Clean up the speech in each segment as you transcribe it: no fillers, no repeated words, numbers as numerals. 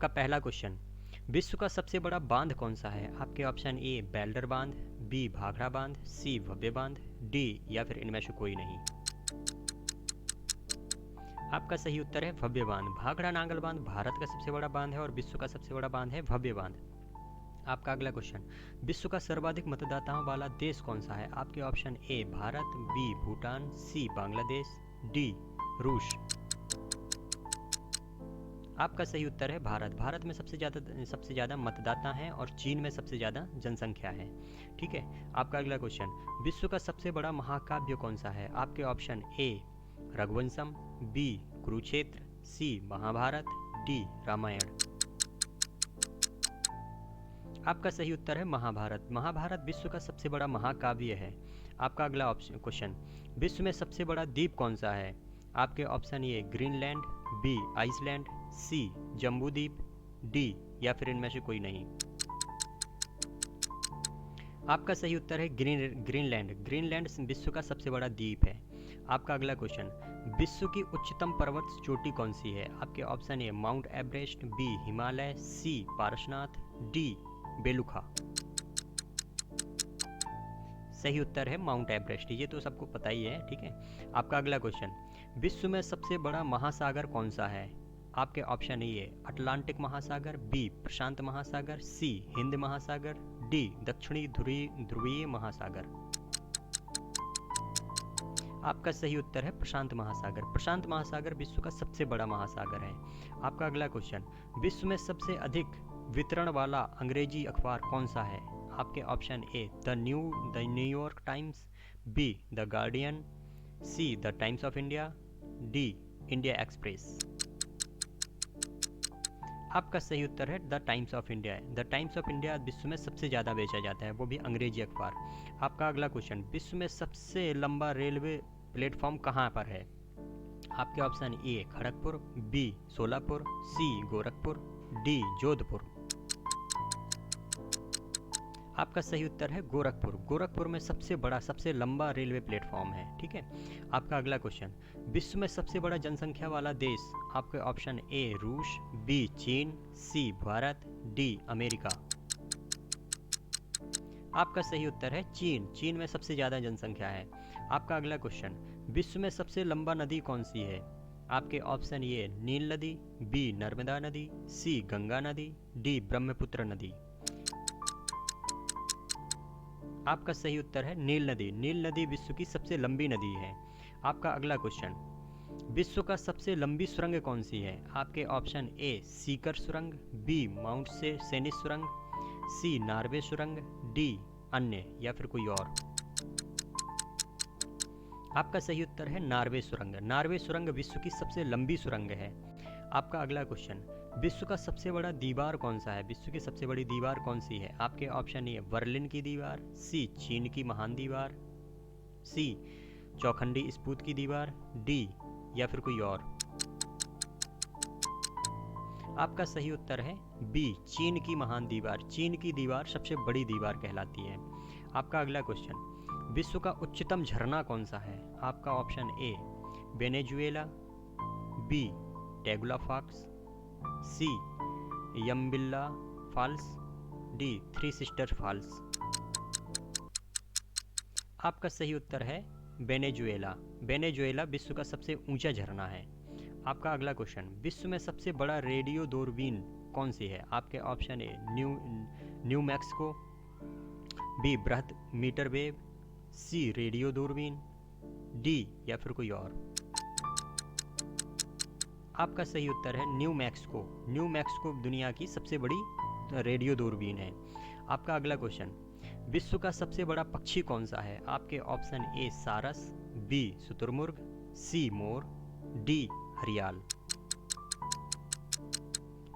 आपका पहला क्वेश्चन, विश्व का सबसे बड़ा बांध कौन सा है? आपके ऑप्शन ए बेल्डर बांध, बी भाखड़ा बांध, सी भव्य बांध, डी या फिर इनमें से कोई नहीं। आपका सही उत्तर है भव्य बांध। भाखड़ा नांगल बांध भारत का सबसे बड़ा बांध है और विश्व का सबसे बड़ा बांध है भव्य बांध। आपका अगला क्वेश्चन, विश्व का सर्वाधिक मतदाताओं वाला देश कौन सा है? आपके option A Bharat, B Bhutan, C Bangladesh, D रूस। आपका सही उत्तर है भारत। भारत में सबसे ज़्यादा मतदाता हैं और चीन में सबसे ज़्यादा जनसंख्या है। ठीक है। आपका अगला क्वेश्चन, विश्व का सबसे बड़ा महाकाव्य कौन सा है? आपके option A Raghuvansham, B Kurukshetra, C Mahabharat, D Ramayan. आपका सही उत्तर है महाभारत। महाभारत विश्व का सबसे बड़ा महाकाव्य है। आपका अगला ऑप्शन क्वेश्चन, विश्व में सबसे बड़ा द्वीप कौन सा है? आपके option A Greenland, B Iceland, C Jambudweep, D या फिर इनमें से कोई नहीं। आपका सही उत्तर है ग्रीनलैंड। ग्रीनलैंड विश्व का सबसे बड़ा द्वीप है। आपका अगला क्वेश्चन, विश्व की उच्चतम पर्वत चोटी कौन सी है? आपके option A Mount Everest, B Himalaya, C Parasnath, D Belukha. सही उत्तर है माउंट एवरेस्ट। ये तो सबको पता ही है। ठीक है। आपका अगला क्वेश्चन, विश्व में सबसे बड़ा महासागर कौन सा है? आपके ऑप्शन ए अटलांटिक महासागर, बी प्रशांत महासागर, सी हिंद महासागर, डी दक्षिणी ध्रुवीय महासागर। आपका सही उत्तर है प्रशांत महासागर। प्रशांत महासागर विश्व का सबसे बड़ा महासागर है। आपका अगला क्वेश्चन, विश्व में सबसे अधिक वितरण वाला अंग्रेजी अखबार कौन सा है? आपके option A the New York times, be the guardian, see the times of India, D India express. आपका सही उत्तर है the times of India. The times of India विश्व में सबसे ज़्यादा बेचा जाता है, वो भी अंग्रेजी अखबार। आपका अगला क्वेश्चन, विश्व में सबसे लंबा रेलवे प्लेटफॉर्म कहाँ पर है? आपके option A Kharagpur, B Solapur, C Gorakhpur, D Jodhpur. आपका सही उत्तर है गोरखपुर। गोरखपुर में सबसे लंबा रेलवे प्लेटफॉर्म है। ठीक है। आपका अगला क्वेश्चन, विश्व में सबसे बड़ा जनसंख्या वाला देश? आपके ऑप्शन ए रूस, बी चीन, सी भारत, डी अमेरिका। आपका सही उत्तर है चीन। चीन में सबसे ज़्यादा जनसंख्या है। आपका अगला क्वेश्चन, विश्व में सबसे लंबा नदी कौन सी है? आपके ऑप्शन ए नील नदी, बी नर्मदा नदी, सी गंगा नदी, डी ब्रह्मपुत्र नदी। आपका सही उत्तर है नील नदी। नील नदी विश्व की सबसे लंबी नदी है। आपका अगला क्वेश्चन, विश्व का सबसे लंबी सुरंग कौन सी है? आपके ऑप्शन ए सीकर सुरंग, बी माउंट से सेनिस सुरंग, सी नार्वे सुरंग, डी अन्य या फिर कोई और। आपका सही उत्तर है नार्वे सुरंग। नार्वे सुरंग विश्व की सबसे लंबी सुरंग है। आपका अगला क्वेश्चन, विश्व का सबसे बड़ा दीवार कौन सा है? विश्व की सबसे बड़ी दीवार कौन सी है? आपके ऑप्शन ए बर्लिन की दीवार, सी चीन की महान दीवार, सी चौखंडी स्फूत की दीवार, डी या फिर कोई और। आपका सही उत्तर है बी चीन की महान दीवार। चीन की दीवार सबसे बड़ी दीवार कहलाती है। आपका अगला क्वेश्चन, विश्व का उच्चतम झरना कौन सा है? आपका option A Venezuela, B Tugela Falls, C Yumbilla Falls, D Three Sister Falls. आपका सही उत्तर है वेनेजुएला। वेनेजुएला विश्व का सबसे ऊंचा झरना है। आपका अगला क्वेश्चन, विश्व में सबसे बड़ा रेडियो दूरबीन कौन सी है? आपके option A New Mexico, B बृहद मीटर वेव, सी रेडियो दूरबीन, डी या फिर कोई और। आपका सही उत्तर है न्यू मैक्सिको। न्यू मैक्सिको दुनिया की सबसे बड़ी रेडियो दूरबीन है। आपका अगला क्वेश्चन, विश्व का सबसे बड़ा पक्षी कौन सा है? आपके ऑप्शन ए सारस, बी शुतुरमुर्ग, सी मोर, डी हरियाल।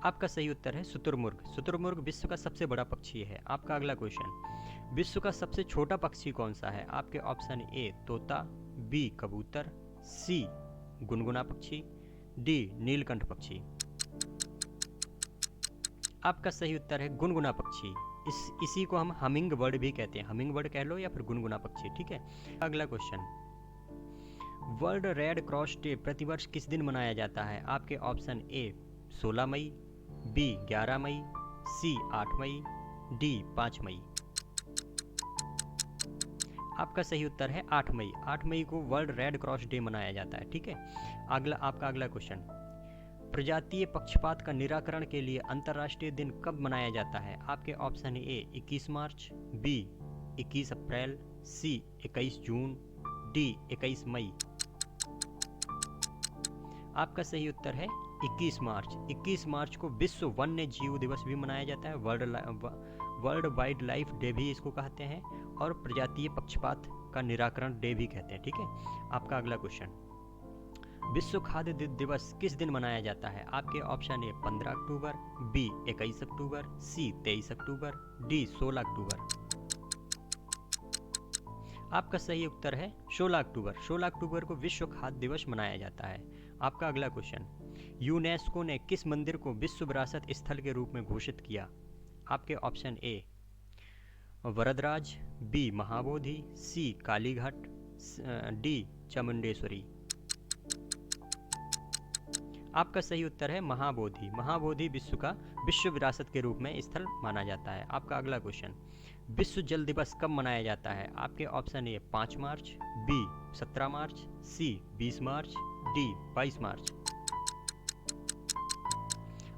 आपका सही उत्तर है शुतुरमुर्ग। शुतुरमुर्ग विश्व का सबसे बड़ा पक्षी है। आपका अगला क्वेश्चन, विश्व का सबसे छोटा पक्षी कौन सा है? आपके ऑप्शन ए तोता, बी कबूतर, सी गुनगुना पक्षी, डी नीलकंठ पक्षी। आपका सही उत्तर है गुनगुना पक्षी। इसी को हम हमिंग बर्ड भी कहते हैं। हमिंग बर्ड कह लो या फिर गुनगुना पक्षी। ठीक है। अगला question, world Red Cross Day प्रतिवर्ष किस दिन मनाया जाता है? आपके ऑप्शन ए 16 मई, बी 11 मई, सी 8 मई, डी 5 मई। आपका सही उत्तर है 8 मई। 8 मई को वर्ल्ड रेड क्रॉस डे मनाया जाता है। ठीक है, आपका अगला क्वेश्चन, प्रजातीय पक्षपात का निराकरण के लिए अंतर्राष्ट्रीय दिन कब मनाया जाता है? आपके ऑप्शन ए 21 मार्च, बी 21 अप्रैल, सी 21 जून, डी 21 मई। आपका सही उत्तर है 21 मार्च। 21 मार्च को विश्व वन्य जीव दिवस भी मनाया जाता है, वर्ल्ड वाइल्ड लाइफ डे भी इसको कहते हैं, और प्रजातीय पक्षपात का निराकरण डे भी कहते हैं। ठीक है, आपका अगला क्वेश्चन, विश्व खाद्य दिवस किस दिन मनाया जाता है? आपके ऑप्शन ए 15 अक्टूबर, बी 21 अक्टूबर, सी 23 अक्टूबर, डी 16 अक्टूबर। आपका सही उत्तर है 16 अक्टूबर। 16 अक्टूबर को विश्व खाद्य दिवस मनाया जाता है। आपका अगला क्वेश्चन, यूनेस्को ने किस मंदिर को विश्व विरासत स्थल के रूप में घोषित किया? आपके option A Varadaraja, B Mahabodhi, C Kalighat, D Chamundeshwari. आपका सही उत्तर है महाबोधि। महाबोधि विश्व विरासत के रूप में स्थल माना जाता है। आपका अगला क्वेश्चन, विश्व जल दिवस कब मनाया जाता है? आपके ऑप्शन ए 5 मार्च, बी 17 मार्च, सी 20 मार्च, डी 22 मार्च।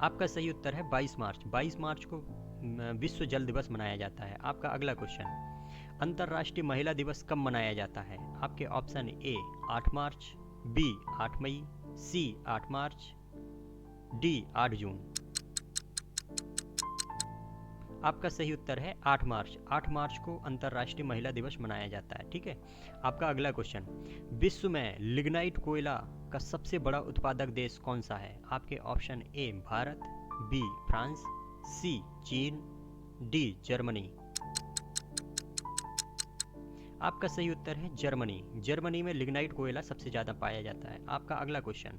आपका सही उत्तर है 22 मार्च। 22 मार्च को विश्व जल दिवस मनाया जाता है। आपका अगला क्वेश्चन, अंतर्राष्ट्रीय महिला दिवस कब मनाया जाता है? आपके ऑप्शन ए 8 मार्च, बी 8 मई, सी 8 मार्च, डी 8 जून। आपका सही उत्तर है 8 मार्च। 8 मार्च को अंतर्राष्ट्रीय महिला दिवस मनाया जाता है। ठीक है, आपका अगला क्वेश्चन, विश्व में लिग्नाइट कोयला का सबसे बड़ा उत्पादक देश कौन सा है? आपके option A Bharat, B France, C Chin, D Germany. आपका सही उत्तर है जर्मनी। जर्मनी में लिग्नाइट कोयला सबसे ज़्यादा पाया जाता है। आपका अगला क्वेश्चन,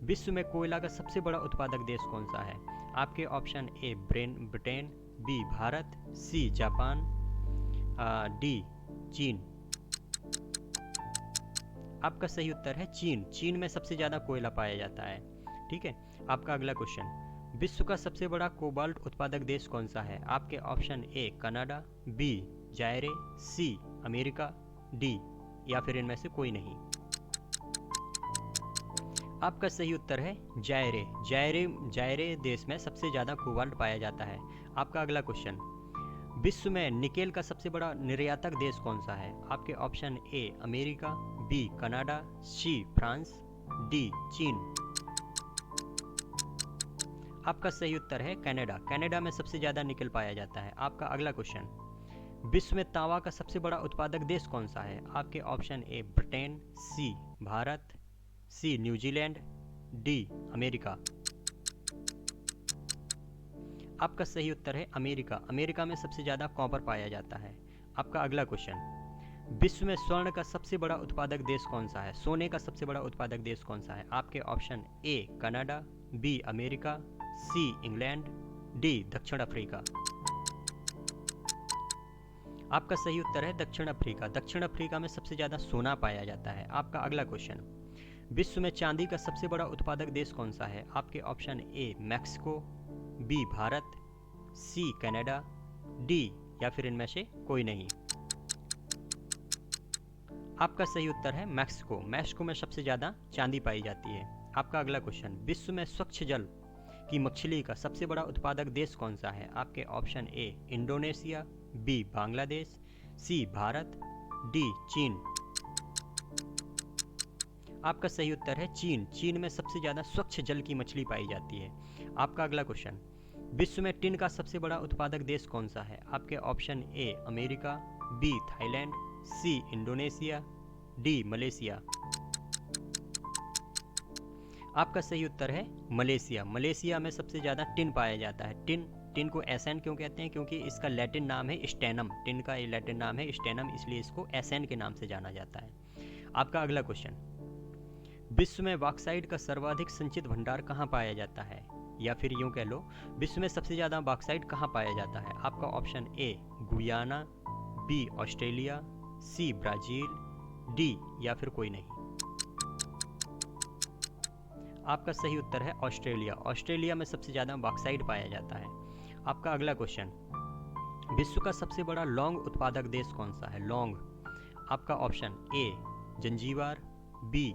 विश्व में कोयला का सबसे बड़ा उत्पादक देश कौन सा है? आपके option A Britain, B Bharat, C Japan, D चीन। आपका सही उत्तर है चीन। चीन में सबसे ज़्यादा कोयला पाया जाता है। ठीक है, आपका अगला क्वेश्चन, विश्व का सबसे बड़ा कोबाल्ट उत्पादक देश कौन सा है? आपके option A Canada, B Zaire, C America, D या फिर इनमें से कोई नहीं। आपका सही उत्तर है जायरे। जायरे देश में सबसे ज़्यादा कोबाल्ट पाया जाता है। आपका अगला क्वेश्चन, विश्व में निकेल का सबसे बड़ा निर्यातक देश कौन सा है? आपके option A America, B Canada, C France, D चीन। आपका सही उत्तर है कनाडा। कनाडा में सबसे ज़्यादा निकेल पाया जाता है। आपका अगला क्वेश्चन, विश्व में तांबा का सबसे बड़ा उत्पादक देश कौन सा है? आपके option A Britain, C Bharat, C New Zealand, D America. आपका सही उत्तर है अमेरिका। अमेरिका में सबसे ज़्यादा कॉपर पाया जाता है। आपका अगला क्वेश्चन, विश्व में स्वर्ण का सबसे बड़ा उत्पादक देश कौन सा है? सोने का सबसे बड़ा उत्पादक देश कौन सा है? आपके option A Canada, B America, C England, D दक्षिण अफ्रीका। आपका सही उत्तर है दक्षिण अफ्रीका। दक्षिण अफ्रीका में सबसे ज़्यादा सोना पाया जाता है। आपका अगला क्वेश्चन, विश्व में चांदी का सबसे बड़ा उत्पादक देश कौन सा है? आपके option A Mexico, B Bharat, C Canada, D या फिर इनमें से कोई नहीं। आपका सही उत्तर है मैक्सिको। मैक्सिको में सबसे ज़्यादा चांदी पाई जाती है। आपका अगला क्वेश्चन, विश्व में स्वच्छ जल की मछली का सबसे बड़ा उत्पादक देश कौन सा है? आपके option A Indonesia, B Bangladesh, C Bharat, D चीन। आपका सही उत्तर है चीन। चीन में सबसे ज़्यादा स्वच्छ जल की मछली पाई जाती है। आपका अगला क्वेश्चन, विश्व में टिन का सबसे बड़ा उत्पादक देश कौन सा है? आपके option A America, B Thailand, C Indonesia, D Malaysia. आपका सही उत्तर है मलेशिया। मलेशिया में सबसे ज़्यादा टिन पाया जाता है। टिन को एसन क्यों कहते हैं? क्योंकि इसका लैटिन नाम है स्टेनम। टिन का लैटिन नाम है स्टेनम, इसलिए इसको एसन के नाम से जाना जाता है। आपका अगला क्वेश्चन, विश्व में बॉक्साइट का सर्वाधिक संचित भंडार कहाँ पाया जाता है? या फिर यूँ कह लो, विश्व में सबसे ज़्यादा बॉक्साइट कहाँ पाया जाता है? आपका option A Guyana, B Australia, C Brazil, D या फिर कोई नहीं। आपका सही उत्तर है ऑस्ट्रेलिया। ऑस्ट्रेलिया में सबसे ज़्यादा बॉक्साइट पाया जाता है। आपका अगला क्वेश्चन, विश्व का सबसे बड़ा लौंग उत्पादक देश कौन सा है? लौंग। आपका option A Zanzibar, B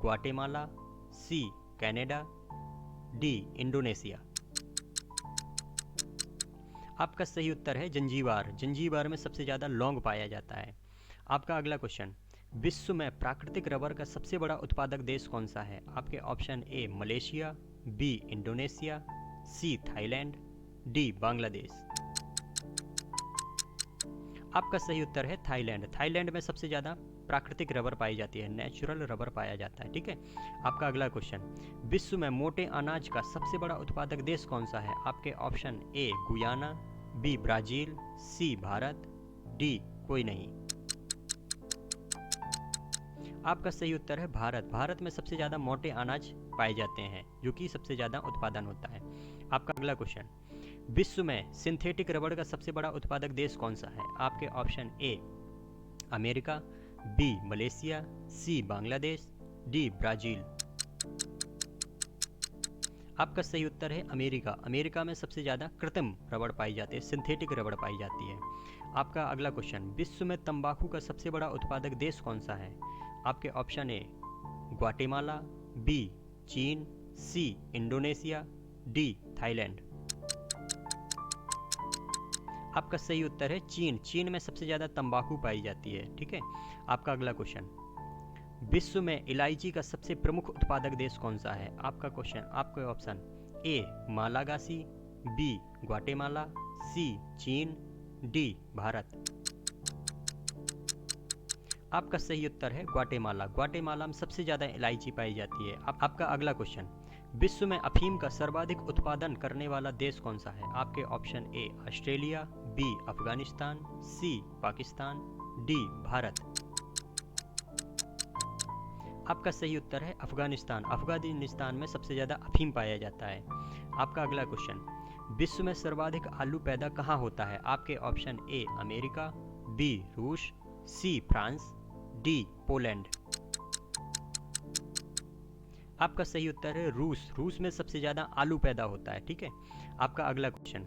Guatemala, C Canada, D Indonesia. आपका सही उत्तर है जंजीबार। जंजीबार में सबसे ज़्यादा लौंग पाया जाता है। आपका अगला क्वेश्चन, विश्व में प्राकृतिक रबर का सबसे बड़ा उत्पादक देश कौन सा है? आपके option A Malaysia, B Indonesia, C Thailand, D Bangladesh. आपका सही उत्तर है थाईलैंड। थाईलैंड में सबसे ज़्यादा प्राकृतिक रबर पाई जाती है, नेचुरल रबर पाया जाता है। ठीक है। आपका अगला क्वेश्चन, विश्व में मोटे अनाज का सबसे बड़ा उत्पादक देश कौन सा है? आपके option A Guyana, B Brazil, C Bharat, D कोई नहीं। आपका सही उत्तर है भारत। भारत में सबसे ज़्यादा मोटे अनाज पाए जाते हैं, जो कि सबसे ज़्यादा उत्पादन होता है। आपका अगला क्वेश्चन, विश्व में सिंथेटिक रबर का सबसे बड़ा उत्पादक देश कौन सा है? आपके option A America, B Malaysia, C Bangladesh, D Brazil. आपका सही उत्तर है अमेरिका। अमेरिका में सबसे ज़्यादा कृत्रिम रबड़ पाई जाती है, सिंथेटिक रबड़ पाई जाती है। आपका अगला क्वेश्चन, विश्व में तंबाकू का सबसे बड़ा उत्पादक देश कौन सा है? आपके ऑप्शन ए ग्वाटेमाला, बी चीन, सी इंडोनेशिया, डी थाईलैंड। आपका सही उत्तर है चीन। चीन में सबसे ज़्यादा तंबाकू पाई जाती है। ठीक है। आपका अगला क्वेश्चन, विश्व में इलायची का सबसे प्रमुख उत्पादक देश कौन सा है? आपका क्वेश्चन, आपके option A Malagasy, B Guatemala, C Chin, D Bharat. आपका सही उत्तर है ग्वाटेमाला। ग्वाटेमाला में सबसे ज़्यादा इलायची पाई जाती है। आपका अगला क्वेश्चन, विश्व में अफीम का सर्वाधिक उत्पादन करने वाला देश कौन सा है? आपके option A Australia, B Afghanistan, C Pakistan, D Bharat. आपका सही उत्तर है अफगानिस्तान। अफगानिस्तान में सबसे ज़्यादा अफीम पाया जाता है। आपका अगला क्वेश्चन, विश्व में सर्वाधिक आलू पैदा कहाँ होता है? आपके ऑप्शन ए अमेरिका, बी रूस, सी फ्रांस, डी पोलैंड। आपका सही उत्तर है रूस। रूस में सबसे ज़्यादा आलू पैदा होता है। ठीक है। आपका अगला क्वेश्चन,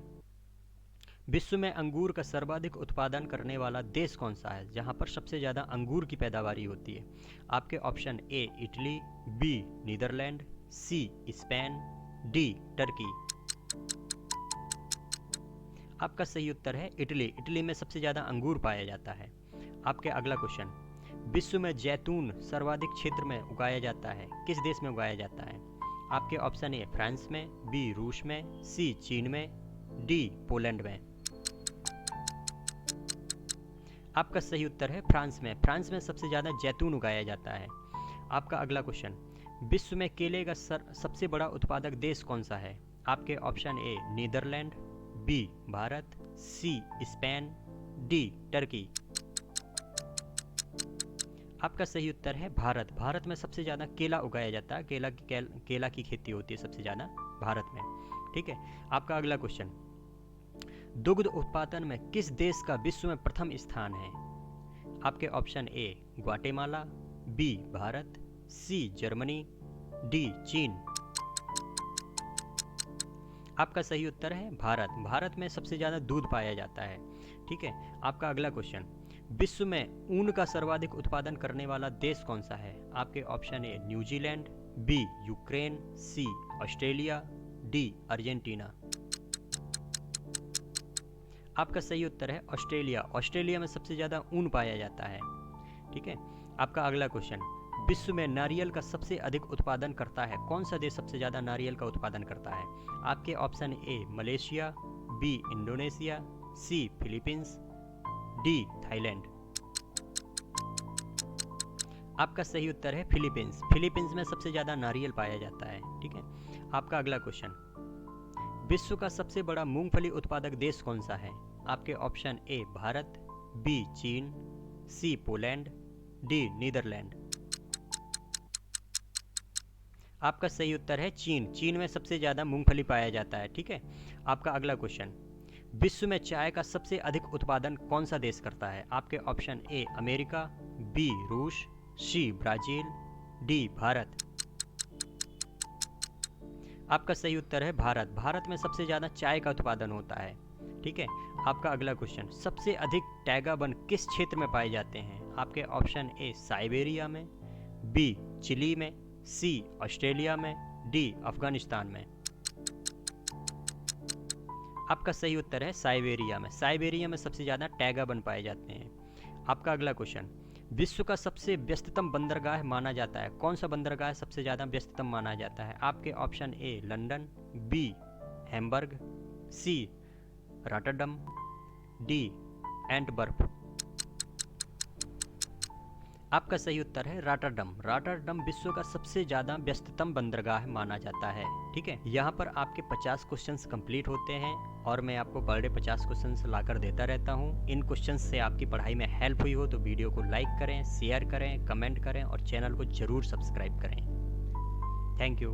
विश्व में अंगूर का सर्वाधिक उत्पादन करने वाला देश कौन सा है, जहां पर सबसे ज़्यादा अंगूर की पैदावारी होती है? आपके option A Italy, B Netherland, C Spain, D Turkey. आपका सही उत्तर है इटली। इटली में सबसे ज़्यादा अंगूर पाया जाता है। आपके अगला क्वेश्चन, विश्व में जैतून सर्वाधिक क्षेत्र में उगाया जाता है, किस देश में उगाया जाता है? आपके ऑप्शन ए फ्रांस में, बी रूस में, सी चीन में, डी पोलैंड में। आपका सही उत्तर है फ्रांस में। फ्रांस में सबसे ज़्यादा जैतून उगाया जाता है। आपका अगला क्वेश्चन, विश्व में केले का सबसे बड़ा उत्पादक देश कौन सा है? आपके option A Netherland, B Bharat, C Spain, D Turkey. आपका सही उत्तर है भारत। भारत में सबसे ज़्यादा केला उगाया जाता है। केला की खेती होती है सबसे ज़्यादा भारत में। ठीक है। आपका अगला क्वेश्चन, दुग्ध उत्पादन में किस देश का विश्व में प्रथम स्थान है? आपके option A Guatemala, B Bharat, C Germany, D चीन। आपका सही उत्तर है भारत। भारत में सबसे ज़्यादा दूध पाया जाता है। ठीक है। आपका अगला क्वेश्चन, विश्व में ऊन का सर्वाधिक उत्पादन करने वाला देश कौन सा है? आपके option A New Zealand, B Ukraine, C Australia, D Argentina. आपका सही उत्तर है ऑस्ट्रेलिया। ऑस्ट्रेलिया में सबसे ज़्यादा ऊन पाया जाता है। ठीक है। आपका अगला क्वेश्चन, विश्व में नारियल का सबसे अधिक उत्पादन करता है कौन सा देश सबसे ज़्यादा नारियल का उत्पादन करता है? आपके option A Malaysia, B Indonesia, C Philippines, D Thailand. आपका सही उत्तर है फिलीपींस। फिलीपींस में सबसे ज़्यादा नारियल पाया जाता है। ठीक है। आपका अगला क्वेश्चन, विश्व का सबसे बड़ा मूंगफली उत्पादक देश कौन सा है? आपके ऑप्शन ए भारत, बी चीन, सी पोलैंड, डी नीदरलैंड। आपका सही उत्तर है चीन। चीन में सबसे ज़्यादा मूंगफली पाया जाता है। ठीक है। आपका अगला क्वेश्चन, विश्व में चाय का सबसे अधिक उत्पादन कौन सा देश करता है? आपके ऑप्शन ए अमेरिका, बी रूस, सी ब्राज़ील, डी भारत। आपका सही उत्तर है भारत। भारत में सबसे ज़्यादा चाय का उत्पादन होता है। ठीक है, आपका अगला क्वेश्चन, सबसे अधिक टैगा वन किस क्षेत्र में पाए जाते हैं? आपके ऑप्शन ए साइबेरिया में, बी चिली में, सी ऑस्ट्रेलिया में, डी अफगानिस्तान में। आपका सही उत्तर है साइबेरिया में। साइबेरिया में सबसे ज़्यादा टैगा वन पाए जाते हैं। आपका अगला क्वेश्चन, विश्व का सबसे व्यस्ततम बंदरगाह माना जाता है, कौन सा बंदरगाह सबसे ज़्यादा व्यस्ततम माना जाता है? आपके option A London, B Hamburg, C Rotterdam, D Antwerp. आपका सही उत्तर है रॉटरडम। रॉटरडम विश्व का सबसे ज़्यादा व्यस्ततम बंदरगाह माना जाता है। ठीक है, यहाँ पर आपके 50 क्वेश्चंस कंप्लीट होते हैं और मैं आपको पर डे 50 क्वेश्चंस लाकर देता रहता हूँ। इन क्वेश्चंस से आपकी पढ़ाई में हेल्प हुई हो तो वीडियो को लाइक करें, शेयर करें, कमेंट करें और चैनल को ज़रूर सब्सक्राइब करें। Thank you.